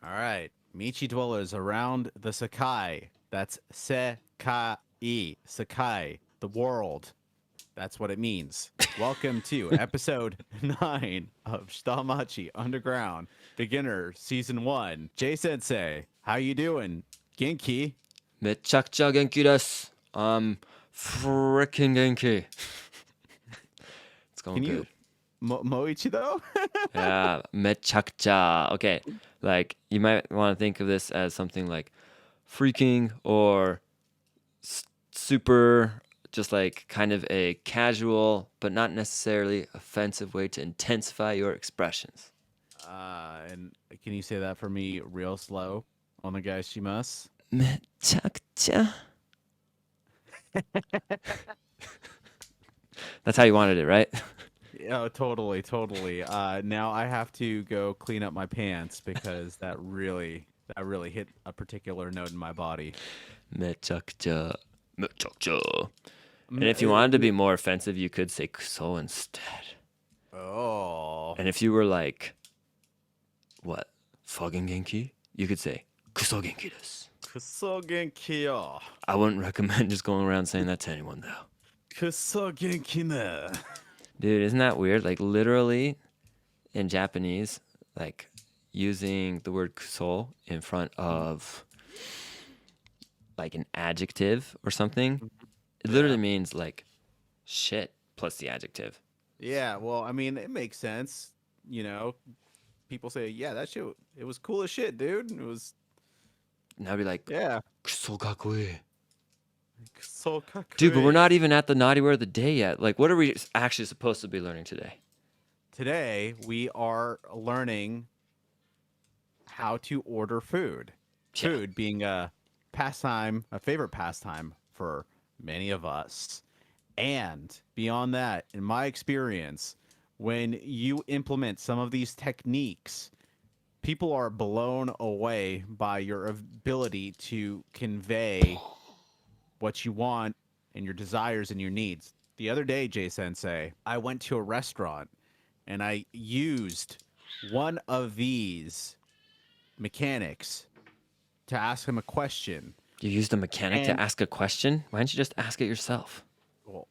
All right. Michi dwellers around the Sakai. That's Sekai. Sakai. The world. That's what it means. Welcome to episode 9 of Shitamachi Underground Beginner Season 1. Jay Sensei, how you doing? Genki? めちゃくちゃ元気です。I'm freaking 元気. It's going Can good. you Moichi though? Yeah, めちゃくちゃ. Okay, like you might want to think of this as something like freaking or super, just like kind of a casual but not necessarily offensive way to intensify your expressions. And can you say that for me real slow? Onegaishimasu. めちゃくちゃ. That's how you wanted it, right? Oh, totally, totally. Now I have to go clean up my pants because that really hit a particular note in my body. めちゃくちゃ. めちゃくちゃ. And if you wanted to be more offensive, you could say kuso instead. Oh. And if you were like, what, fucking genki? You could say kuso genki desu. Kuso genki yo. I wouldn't recommend just going around saying that to anyone, though. Kuso genki ne. Dude, isn't that weird? Like, literally, in Japanese, like, using the word kuso in front of, like, an adjective or something, it literally means, like, shit plus the adjective. Yeah, well, I mean, it makes sense. You know, people say, yeah, that shit, it was cool as shit, dude. It was, And I'd be like, yeah. kuso kakui. Kuso kakui. Dude, but we're not even at the naughty word of the day yet. Like, what are we actually supposed to be learning today? Today, we are learning how to order food. Yeah. Food being a pastime, a favorite pastime for many of us. And beyond that, in my experience, when you implement some of these techniques, people are blown away by your ability to convey what you want and your desires and your needs. The other day, Jay Sensei, I went to a restaurant and I used one of these mechanics to ask him a question. You used a mechanic And- to ask a question? Why didn't you just ask it yourself? Well,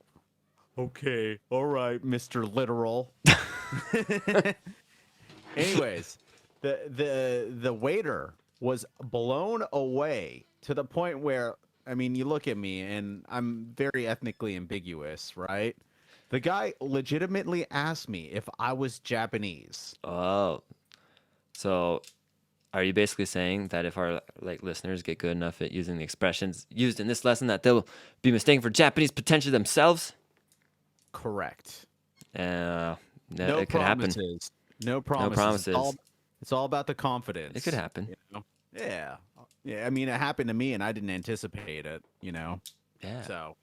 okay, all right, Mr. Literal. Anyways, the waiter was blown away to the point where, I mean, you look at me and I'm very ethnically ambiguous, right? The guy legitimately asked me if I was Japanese. Oh. So are you basically saying that if our listeners get good enough at using the expressions used in this lesson that they'll be mistaken for Japanese potentially themselves? Correct. No It could happen. No promises. No promises. It's all about the confidence. It could happen. You know? Yeah. Yeah. I mean, it happened to me and I didn't anticipate it, you know? Yeah.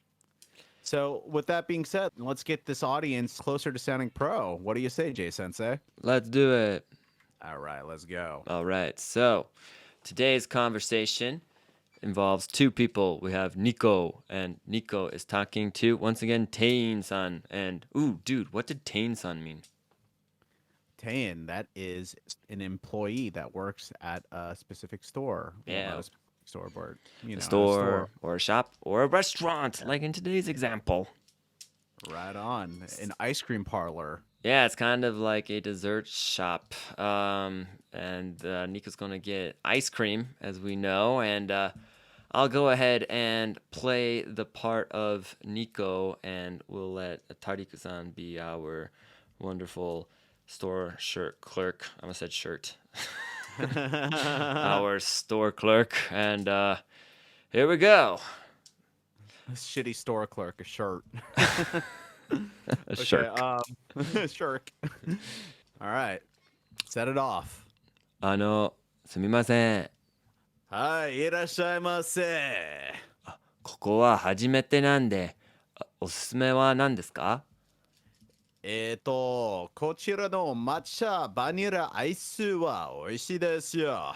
So with that being said, let's get this audience closer to sounding pro. What do you say, Jay Sensei? Let's do it. All right, let's go. All right. So today's conversation involves two people. We have Niko, and Niko is talking to, once again, Tain-san. And, ooh, dude, what did Tain-san mean? Tan, that is an employee that works at a specific store. Well, Yeah. not a specific store, but, you know, A at store or a shop or a restaurant, like in today's example. Right on. An ice cream parlor. Yeah, it's kind of like a dessert shop. And Niko's going to get ice cream, as we know. And I'll go ahead and play the part of Niko, and we'll let Tarik-san be our wonderful store shirt clerk. I almost said shirt. Our store clerk. And here we go. A shitty store clerk, a shirt. A shirk. Shirk. All right. Set it off. すみません。はい、いらっしゃいませ。ここは初めてなんで、おすすめは何ですか？こちらの抹茶バニラアイスは美味しいですよ。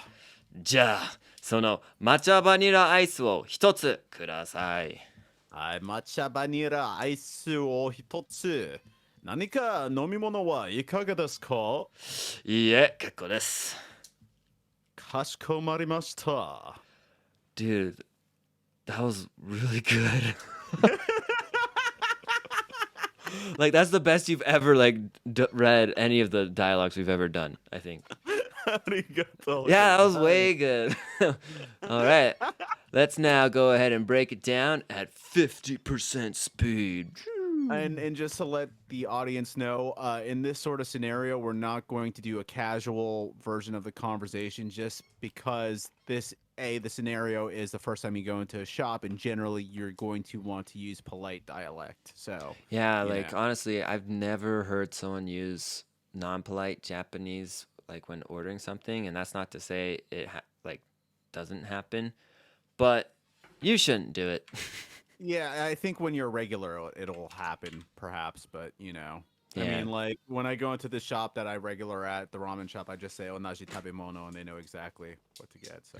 じゃあ、その抹茶バニラアイスを一つください。はい、抹茶バニラアイスを一つ。何か飲み物はいかがですか？いいえ、結構です。Kashikomarimashita. Dude, that was really good. Like that's the best you've ever like read any of the dialogues we've ever done, I think. Arigato Yeah, that was gozaimasu. way good. All right. Let's now go ahead and break it down at 50% speed. And just to let the audience know, in this sort of scenario, we're not going to do a casual version of the conversation just because the scenario is the first time you go into a shop, and generally you're going to want to use polite dialect. So, Yeah, you like know. honestly, I've never heard someone use non-polite Japanese like when ordering something, and that's not to say it like doesn't happen, but you shouldn't do it. Yeah, I think when you're regular, it'll happen, perhaps. But I Yeah. mean, like when I go into the shop that I regular at, the ramen shop, I just say "onaji tabemono," and they know exactly what to get. So,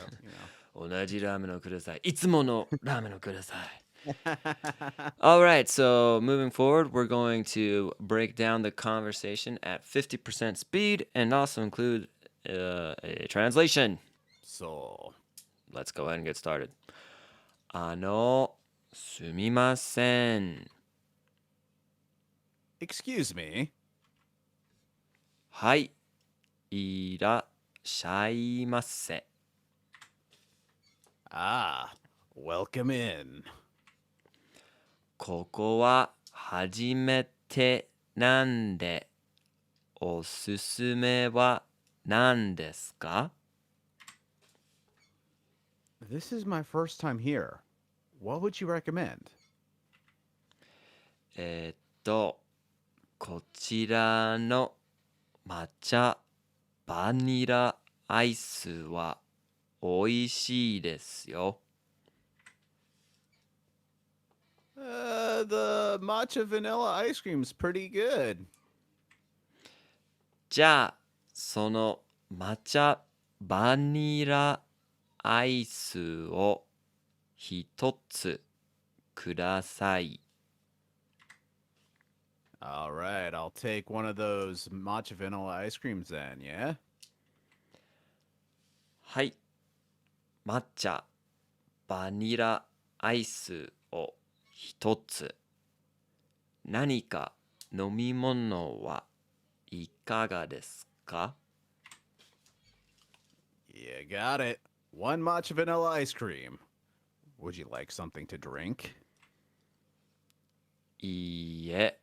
同じラーメンをください。いつものラーメンをください。you know. All right, so moving forward, we're going to break down the conversation at 50% speed and also include a translation. So, Let's go ahead and get started. すみません。excuse me. はい、いらっしゃいませ。Ah, welcome in. ここは初めてなんで、おすすめは何ですか？ This is my first time here. What would you recommend? こちらの抹茶バニラアイスはおいしいですよ。The matcha vanilla ice cream's pretty good. じゃあ、その抹茶バニラアイスを一つください。All right, I'll take one of those matcha vanilla ice creams then, yeah? はい。抹茶バニラアイスを一つ。何か飲み物はいかがですか？ You got it. One matcha vanilla ice cream. Would you like something to drink? いいえ、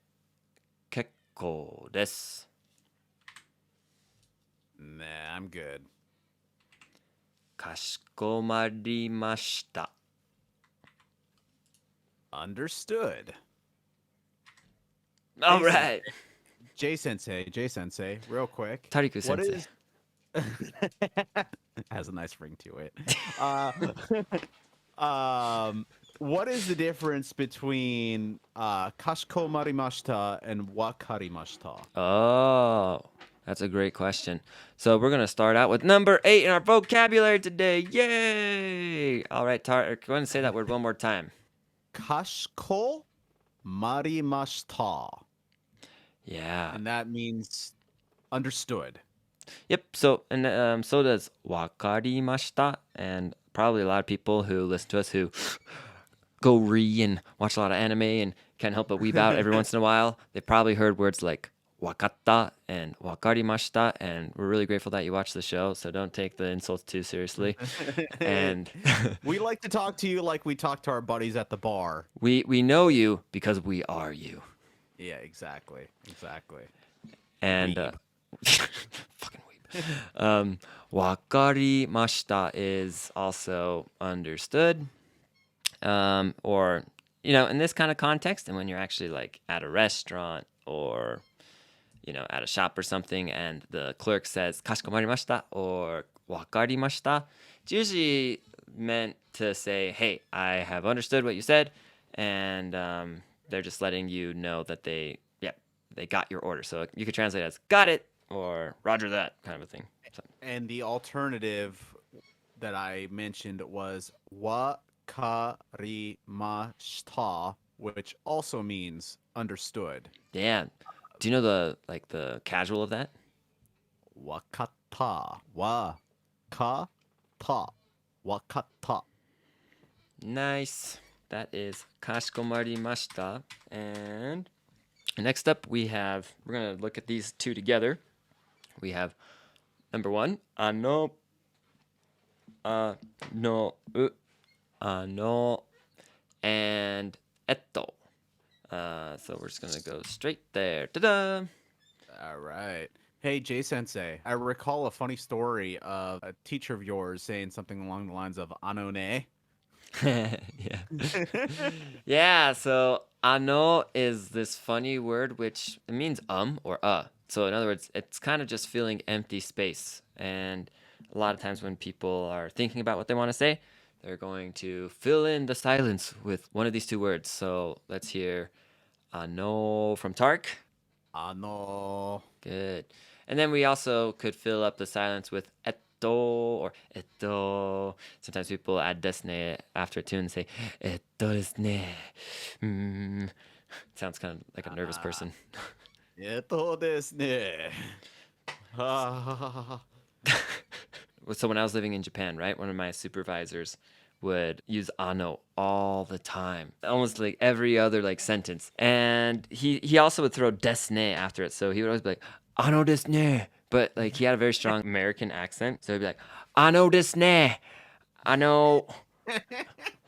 結構です。Nah, I'm good. かしこまりました。Understood. All right. Jay Sensei, real quick. Tariku What Sensei. is has a nice ring to it. What is the difference between Kashikomarimashita and wakarimashita? Oh, that's a great question. So we're going to start out with number 8 in our vocabulary today. Yay! All right, Tarik, go ahead and say that word one more time. Kashikomarimashita. Yeah. And that means understood. Yep. So and so does wakarimashita, and probably a lot of people who listen to us who go and watch a lot of anime and can't help but weeb out every once in a while. They probably heard words like wakatta and wakarimashita, and we're really grateful that you watch the show. So don't take the insults too seriously. And we like to talk to you like we talk to our buddies at the bar. we know you because we are you. Yeah, exactly. And fucking weeb. Wakarimashita is also understood. Or in this kind of context, and when you're actually like at a restaurant or at a shop or something, and the clerk says "kashikomarimashita" or "wakarimashita," it's usually meant to say, "Hey, I have understood what you said," and they're just letting you know that they got your order. So you could translate it as "got it" or "Roger that" kind of a thing. So. And the alternative that I mentioned was wakarimashita, which also means understood. Damn. Do you know the casual of that? Wakata. Waka. Wakata. Wakata. Nice. That is Kashikomarimashita. And next up, we're going to look at these two together. We have number one, ano, ano, and etto. So we're just going to go straight there. Ta-da! All right. Hey, Jay Sensei, I recall a funny story of a teacher of yours saying something along the lines of anone. Yeah. Yeah, so ano is this funny word which it means or So in other words, it's kind of just filling empty space. And a lot of times when people are thinking about what they want to say, they're going to fill in the silence with one of these two words. So let's hear ano from Tarik. Ano. Good. And then we also could fill up the silence with etto or etto. Sometimes people add desne after a tune and say etto desne. Sounds kind of like a nervous person. Etto desu ne. So when I was living in Japan, right, one of my supervisors would use ano all the time, almost like every other like sentence. And he also would throw desne after it. So he would always be like, ano desne. But like he had a very strong American accent. So he'd be like, ano desne. Ano,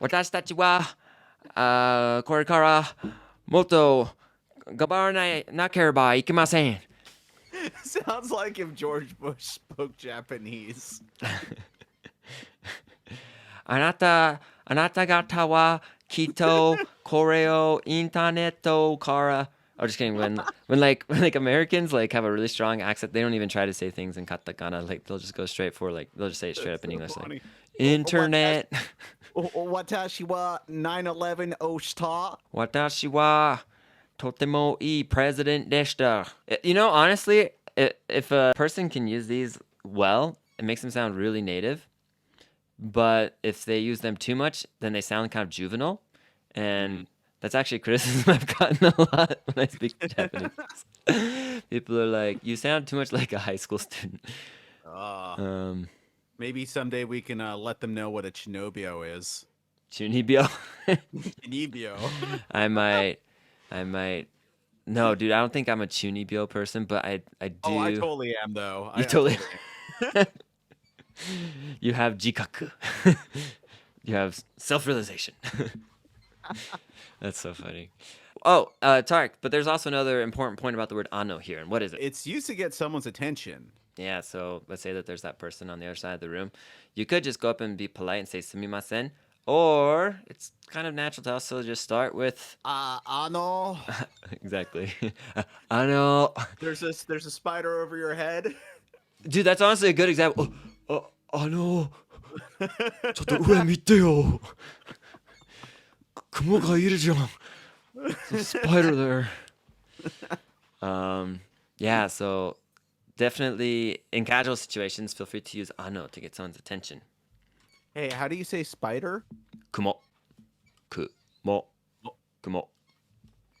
watashi tachi wa, kore kara, moto, gabaranai nakereba ikimasen. Sounds like if George Bush spoke Japanese. あなた方はきっとこれをインターネットから I'm just kidding. When Americans like have a really strong accent, they don't even try to say things in katakana. Like they'll just go straight for they'll just say it straight up in English. Funny. Like internet. Watashi wa 9/11 oshita. Watashi wa totemo ii president deshita. You know, honestly, if a person can use these well, it makes them sound really native. But if they use them too much, then they sound kind of juvenile. And that's actually a criticism I've gotten a lot when I speak Japanese. People are like, you sound too much like a high school student. Maybe someday we can let them know what a chinobio is. Chunibyo. Chinibyo. I might. No, dude, I don't think I'm a chunibyo person, but I do. Oh, I totally am, though. You totally. You have jikaku. You have self-realization. That's so funny. Oh, Tarik, but there's also another important point about the word ano here. And what is it? It's used to get someone's attention. Yeah, so let's say that there's that person on the other side of the room. You could just go up and be polite and say sumimasen. Or it's kind of natural to also just start with ano. Exactly. Ano. There's a spider over your head. Dude, that's honestly a good example. Ano. ちょっと上見てよ。雲がいるじゃん. There's a spider there. Yeah, so definitely in casual situations, feel free to use ano to get someone's attention. Hey, how do you say spider? Kumo. Kumo. Kumo.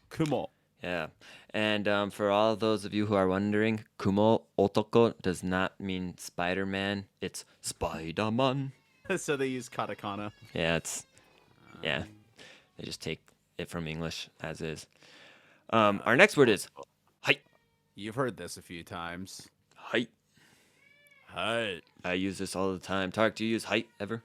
Kumo. Yeah. And for all of those of you who are wondering, Kumo Otoko does not mean Spider-Man. It's Spider-Man. So they use katakana. Yeah, they just take it from English as is. Our next word is hai. You've heard this a few times. Hai. Hai. I use this all the time. Tarik, do you use hai ever?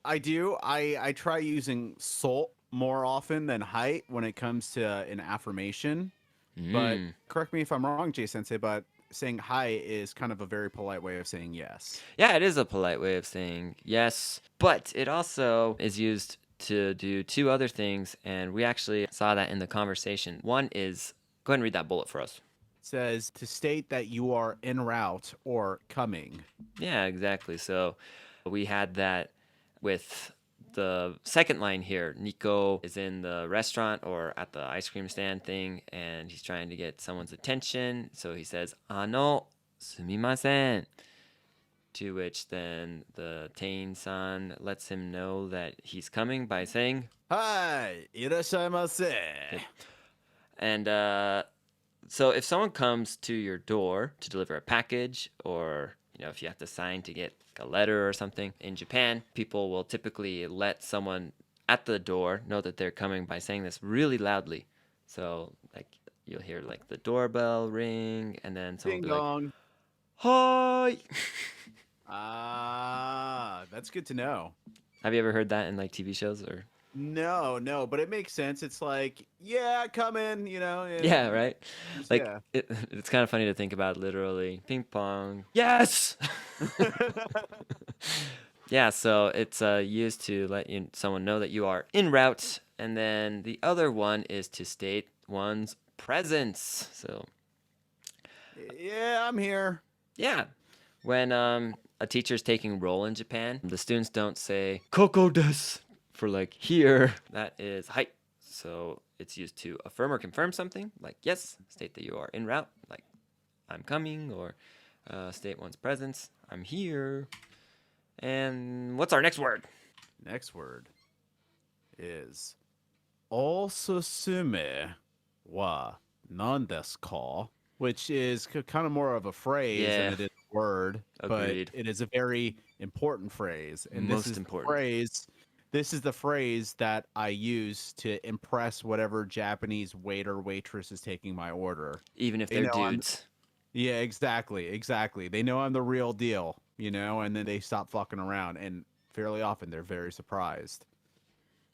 I do. I try using so more often than height when it comes to an affirmation. But correct me if I'm wrong, Jay Sensei, but saying hi is kind of a very polite way of saying yes. Yeah, it is a polite way of saying yes, but it also is used to do two other things, and we actually saw that in the conversation. One is, go ahead and read that bullet for us. It says to state that you are en route or coming. Yeah, exactly. So we had that with the second line here. Niko is in the restaurant or at the ice cream stand thing, and he's trying to get someone's attention. So he says, ano, sumimasen. To which then the Tain-san lets him know that he's coming by saying, Hi, irasshaimase. And so if someone comes to your door to deliver a package or if you have to sign to get a letter or something. In Japan, people will typically let someone at the door know that they're coming by saying this really loudly. So like you'll hear like the doorbell ring, and then someone Ding will be like, dong. "Hi." Ah, that's good to know. Have you ever heard that in like TV shows or? No, but it makes sense. It's like, yeah, come in, Yeah, right. Like yeah. it's kind of funny to think about literally. Ping pong. Yes. Yeah, so it's used to let someone know that you are en route, and then the other one is to state one's presence. So Yeah, I'm here. yeah, when a teacher's taking roll in Japan, the students don't say "Koko desu" for like here. That is "hai." So it's used to affirm or confirm something, like yes, state that you are en route, like I'm coming, or state one's presence, I'm here. And what's our next word? Next word is osusume wa nan desu ka, which is kind of more of a phrase than Yeah, it is a word, but agreed. it is a very important phrase. And Most important. This is the phrase that I use to impress whatever Japanese waiter waitress is taking my order. Even if They they're know I'm dudes. Yeah, exactly. They know I'm the real deal, and then they stop fucking around, and fairly often they're very surprised.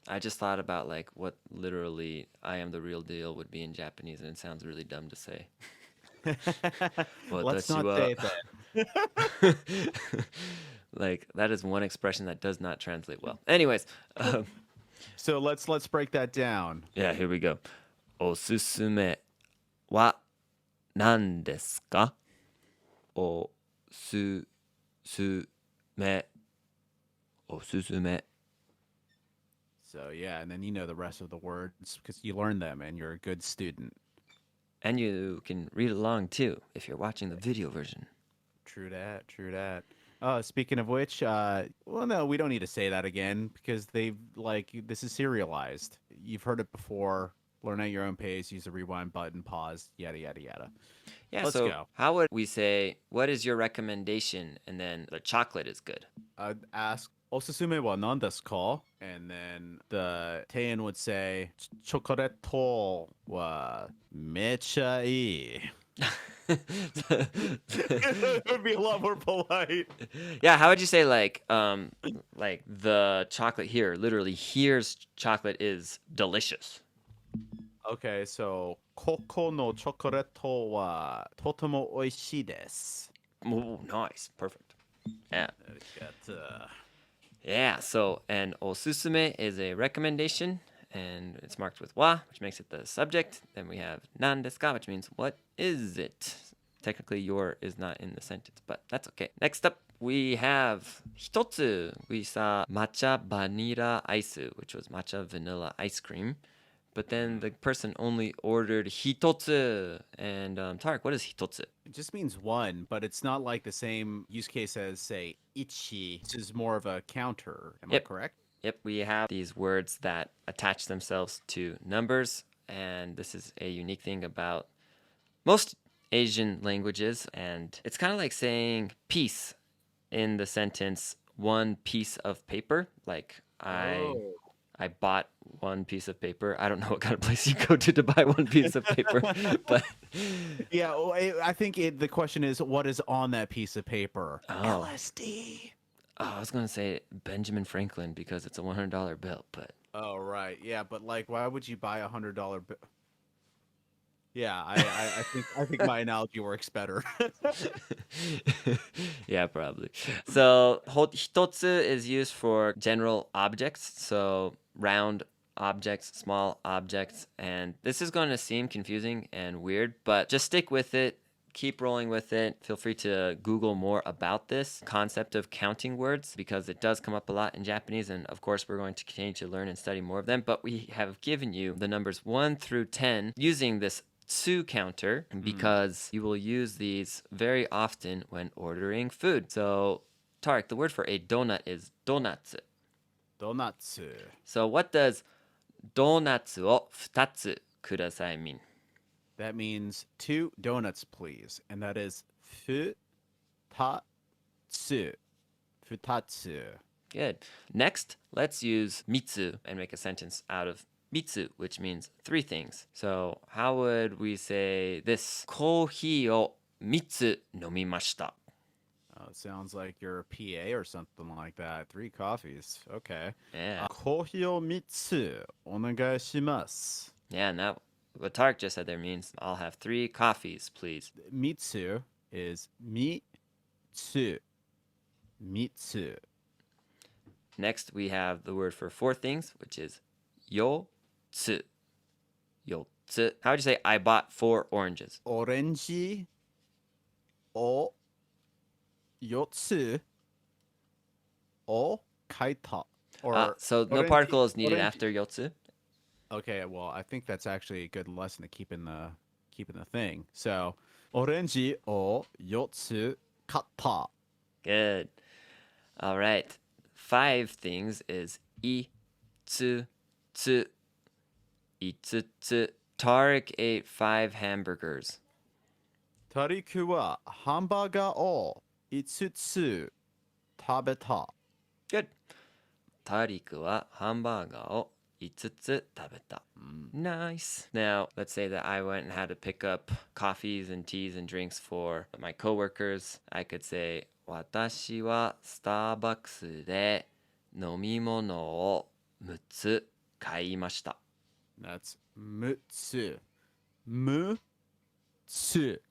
I just thought about like what literally "I am the real deal" would be in Japanese, and it sounds really dumb to say. Let's Watashi not wa. say it then. Like that is one expression that does not translate well. Anyways, So let's break that down. yeah, here we go. Osusume wa nan desu ka? Osusume. Osusume. So yeah, and then you know the rest of the words because you learned them and you're a good student. And you can read along too if you're watching the video version. True that. True that. Speaking of which, well, no, we don't need to say that again because this is serialized. You've heard it before. Learn at your own pace. Use the rewind button. Pause. Yada yada yada. Yeah, Let's so go. how would we say, what is your recommendation? And then the chocolate is good. I'd ask osusume wa nan desu ka? And then the Teian would say chocoreto wa mecha ii. It would be a lot more polite. Yeah, how would you say like the chocolate here, literally here's chocolate is delicious. Okay, so Koko no chocoreto wa totemo oishii desu. Ooh, nice. Perfect. Yeah. Arigato. Yeah, so an osusume is a recommendation, and it's marked with wa, which makes it the subject. Then we have nan desu ka, which means what is it? Technically, your is not in the sentence, but that's okay. Next up, we have hitotsu. We saw matcha banira aisu, which was matcha vanilla ice cream. But then the person only ordered hitotsu. And Tarik, what is hitotsu? It just means one, but it's not like the same use case as, say, ichi. This is more of a counter. Am I Yep. correct? Yep, we have these words that attach themselves to numbers, and this is a unique thing about most Asian languages, and it's kind of like saying piece in the sentence one piece of paper, like I bought one piece of paper. I don't know what kind of place you go to buy one piece of paper, but Yeah, well, I think the question is what is on that piece of paper? Oh. LSD. I was gonna say Benjamin Franklin because it's a $100 bill, but Oh right, yeah, but like, why would you buy $100 bill? Yeah, I think my analogy works better. yeah, probably. So hitotsu is used for general objects, so round objects, small objects, and this is going to seem confusing and weird, but just stick with it. Keep rolling with it. Feel free to Google more about this concept of counting words because it does come up a lot in Japanese. And of course, we're going to continue to learn and study more of them. But we have given you the numbers 1 through 10 using this tsu counter because you will use these very often when ordering food. So, Tarik, the word for a donut is donatsu. Donatsu. So, what does donatsu o 2つください mean? That means 2 donuts, please. And that is fu ta hitotsu, futatsu. Good. Next, let's use mitsu and make a sentence out of mitsu, which means three things. So, how would we say this? コーヒーを3つ飲みました. It sounds like you're a PA or something like that. 3 coffees. Okay. Yeah. コーヒーを3つお願いします. Yeah, and that what Tarik just said there means I'll have 3 coffees, please. Mitsu is mitsu. Mitsu. Next, we have the word for 4 things, which is yotsu. Yotsu. How would you say I bought 4 oranges? オレンジを4つを書いた. Or So no オレンジ particle is needed オレンジ after yotsu. Okay, well, I think that's actually a good lesson to keeping the thing. So, オレンジを4つ買った. Good. All right. 5 things is itsu. Itsu. Tarik ate 5 hamburgers. タリクはハンバーガーを5つ食べた. Good. タリクはハンバーガーを5つ食べた. Nice. Now, let's say that I went and had to pick up coffees and teas and drinks for my coworkers. I could say, 私はスターバックスで飲み物を6つ買いました. That's 6つ. 6つ.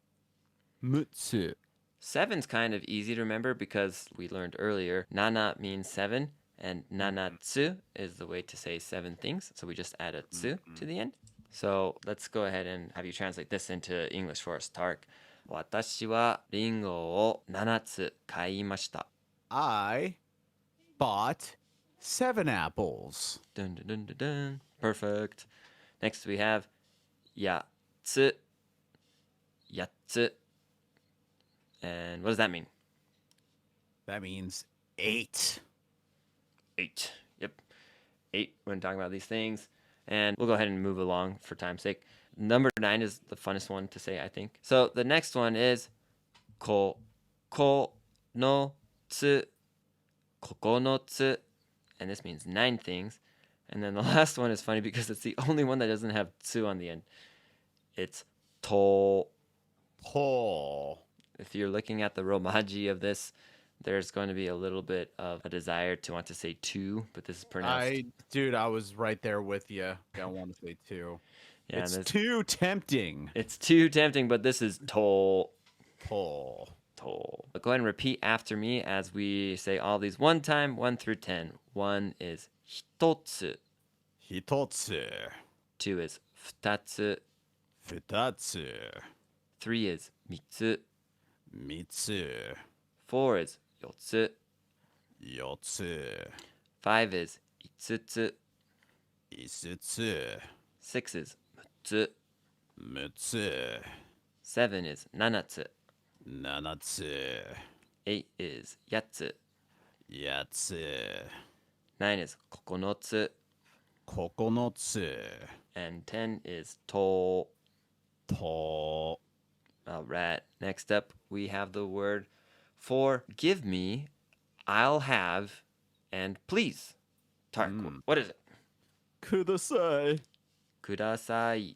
6つ. 7's kind of easy to remember because we learned earlier, nana means 7, and nanatsu is the way to say 7 things. So we just add a tsu to the end. So let's go ahead and have you translate this into English for us, Tarik. 私はリンゴを7つ買いました. I bought 7 apples. Dun, dun, dun, dun, dun. Perfect. Next we have 8つ. 8つ. And what does that mean? That means 8. 8. Yep. 8 when talking about these things. And we'll go ahead and move along for time's sake. Number 9 is the funnest one to say, I think. So the next one is Koko no tsu. Kokonotsu. And this means 9 things. And then the last one is funny because it's the only one that doesn't have tsu on the end. It's to. Tall. If you're looking at the romaji of this, there's going to be a little bit of a desire to want to say 2, but this is pronounced. Dude, I was right there with you. I want to say 2. Yeah, it's too tempting. It's too tempting, but this is to. Tall. But go ahead and repeat after me as we say all these one time, 1 through 10. 1 is hitotsu. Hitotsu. 2 is futatsu. Futatsu. 3 is mitsu. Mitsu. 4 is yotsu. Yotsu. 5 is itsutsu. Isutsu. 6 is mutsu. Mutsu. 7 is nanatsu. Nanatsu. 8 is yatsu. Yatsu. 9 is kokonotsu. Kokonotsu. And 10 is to. Tall. All right. Next up, we have the word for give me, I'll have, and please. Tarik, what is it? Kudasai. Kudasai.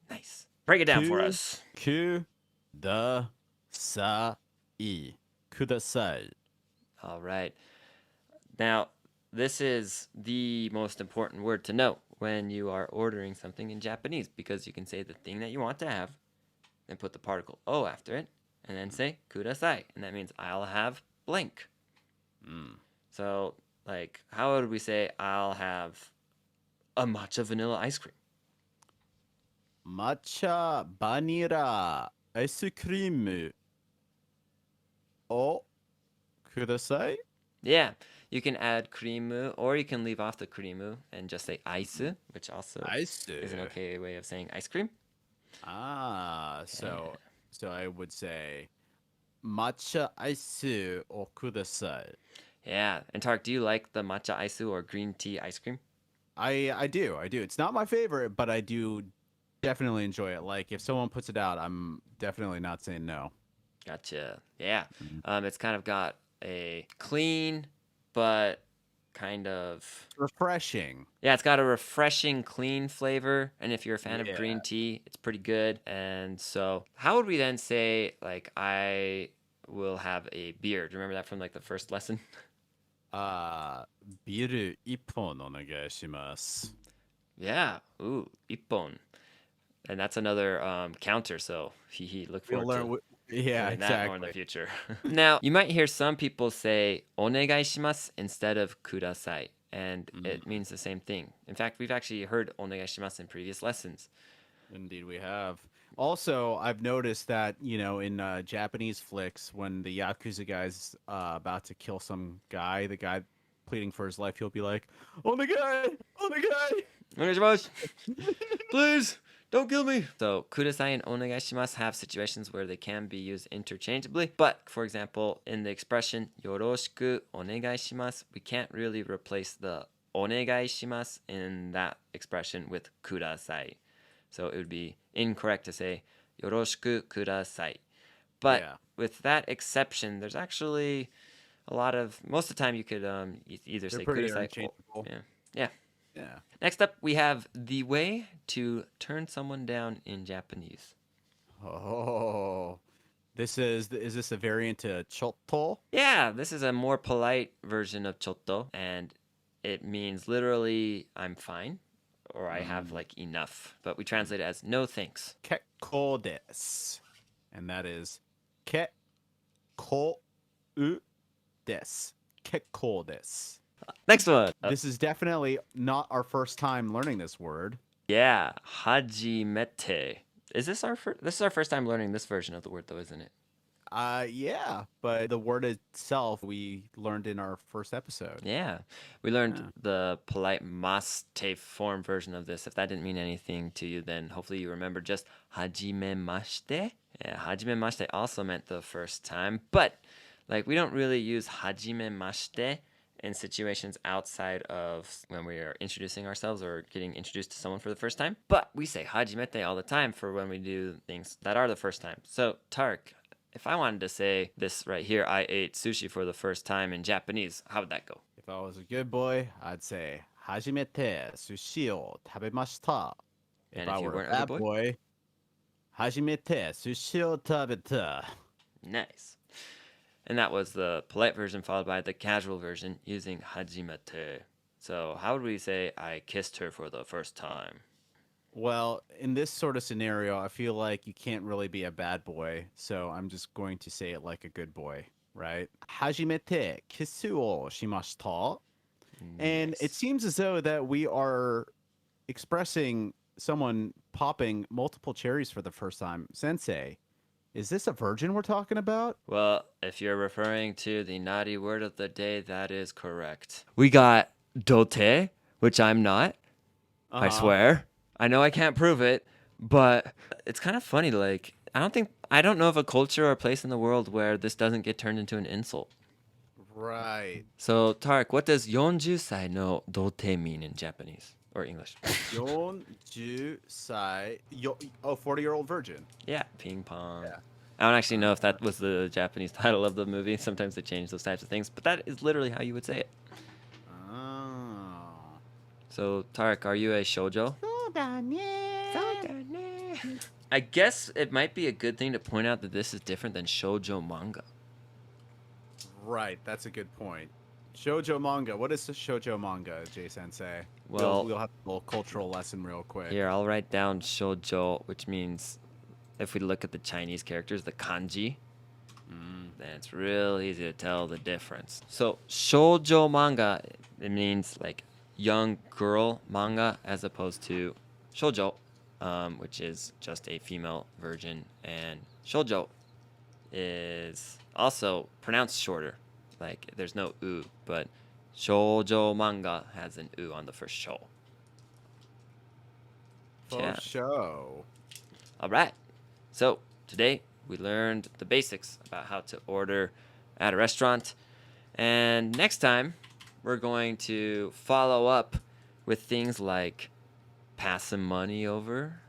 Nice. Break it down for us. Kudasai. Kudasai. All right. Now, this is the most important word to know when you are ordering something in Japanese because you can say the thing that you want to have, then put the particle o after it, and then say kudasai, and that means I'll have blank. So, like, how would we say I'll have a matcha vanilla ice cream? Matcha banira ice cream o kudasai? Yeah, you can add creamu, or you can leave off the creamu and just say aisu, which also Aisu. is an okay way of saying ice cream. So I would say matcha aisu o kudasai. Yeah, and Tarik, do you like the matcha aisu or green tea ice cream? I do. It's not my favorite, but I do definitely enjoy it. Like if someone puts it out, I'm definitely not saying no. Gotcha. Yeah. It's kind of got a clean but kind of Refreshing. yeah, it's got a refreshing, clean flavor. And if you're a fan of Yeah. green tea, it's pretty good. And so, how would we then say, like, I will have a beer? Do you remember that from like the first lesson? ビール一本お願いします。Yeah. Ooh, ippon. And that's another counter. So, look We'll forward learn. to Yeah, learning that more in the exactly. future. Now, you might hear some people say onegaishimasu instead of kudasai. And it means the same thing. In fact, we've actually heard onegaishimasu in previous lessons. Indeed, we have. Also, I've noticed that in Japanese flicks, when the yakuza guy's about to kill some guy, the guy pleading for his life, he'll be like, "Oh the guy, oh the guy." Onegaishimasu! Please, don't kill me! So, kudasai and onegaishimasu have situations where they can be used interchangeably. But, for example, in the expression yoroshiku onegaishimasu, we can't really replace the onegaishimasu in that expression with kudasai. So, it would be incorrect to say yoroshiku kudasai. But Yeah, with that exception, there's actually a lot of most of the time you could either they're say pretty kudasai or interchangeable. yeah. Yeah. Next up, we have the way to turn someone down in Japanese. Oh, is this a variant to chotto? Yeah, this is a more polite version of chotto, and it means literally I'm fine or I have like enough, but we translate it as no thanks. Kekkou desu, and that is kekkou desu. Kekkou desu. Next one. This is definitely not our first time learning this word. Yeah, hajimete. Is this this is our first time learning this version of the word though, isn't it? Yeah, but the word itself we learned in our first episode. Yeah. We learned the polite maste form version of this. If that didn't mean anything to you, then hopefully you remember just hajimemashite. Yeah, hajimemashite also meant the first time, but like we don't really use hajimemashite in situations outside of when we are introducing ourselves or getting introduced to someone for the first time. But we say hajimete all the time for when we do things that are the first time. So, Tarik, if I wanted to say this right here, I ate sushi for the first time in Japanese, how would that go? If I was a good boy, I'd say hajimete sushi o tabemashita. If And I if you were a weren't a good bad boy? boy, hajimete sushi o tabeta. Nice. And that was the polite version followed by the casual version using hajimete. So, how would we say I kissed her for the first time? Well, in this sort of scenario, I feel like you can't really be a bad boy, so I'm just going to say it like a good boy, right? Hajimete kisu o shimashita. And it Nice. seems as though that we are expressing someone popping multiple cherries for the first time. Sensei, is this a virgin we're talking about? Well, if you're referring to the naughty word of the day, that is correct. We got dote, which I'm not. I Uh-huh. swear. I know I can't prove it, but it's kind of funny. Like, I don't know of a culture or place in the world where this doesn't get turned into an insult. Right. So, Tarek, what does 40歳 no dote mean in Japanese or English? Yonjusai. 40-year-old virgin. Yeah, ping pong. Yeah. I don't actually know if that was the Japanese title of the movie. Sometimes they change those types of things, but that is literally how you would say it. Oh. So, Tarek, are you a shoujo? I guess it might be a good thing to point out that this is different than shoujo manga. Right, that's a good point. Shoujo manga. What is a shoujo manga, Jay Sensei? Well- we'll have a little cultural lesson real quick. Here, I'll write down shoujo, which means if we look at the Chinese characters, the kanji, then it's real easy to tell the difference. So, shoujo manga, it means like young girl manga as opposed to shoujo, which is just a female version. And shoujo is also pronounced shorter. Like, there's no u, but shoujo manga has an u on the first sho. For Yeah. show. All right. So today we learned the basics about how to order at a restaurant. And next time we're going to follow up with things like pass some money over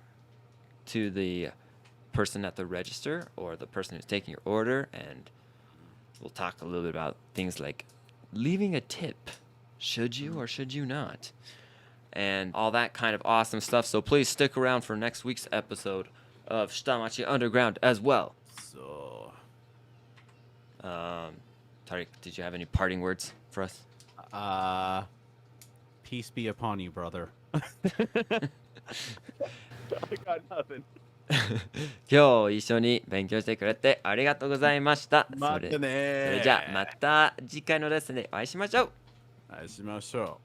to the person at the register or the person who's taking your order and we'll talk a little bit about things like leaving a tip. Should you or should you not? And all that kind of awesome stuff. So please stick around for next week's episode of Shitamachi Underground as well. So, Tarik, did you have any parting words for us? peace be upon you, brother. I got nothing. 今日一緒に勉強してくれてありがとうございました。またねー。それじゃあまた次回のレッスンでお会いしましょう。お会いしましょう。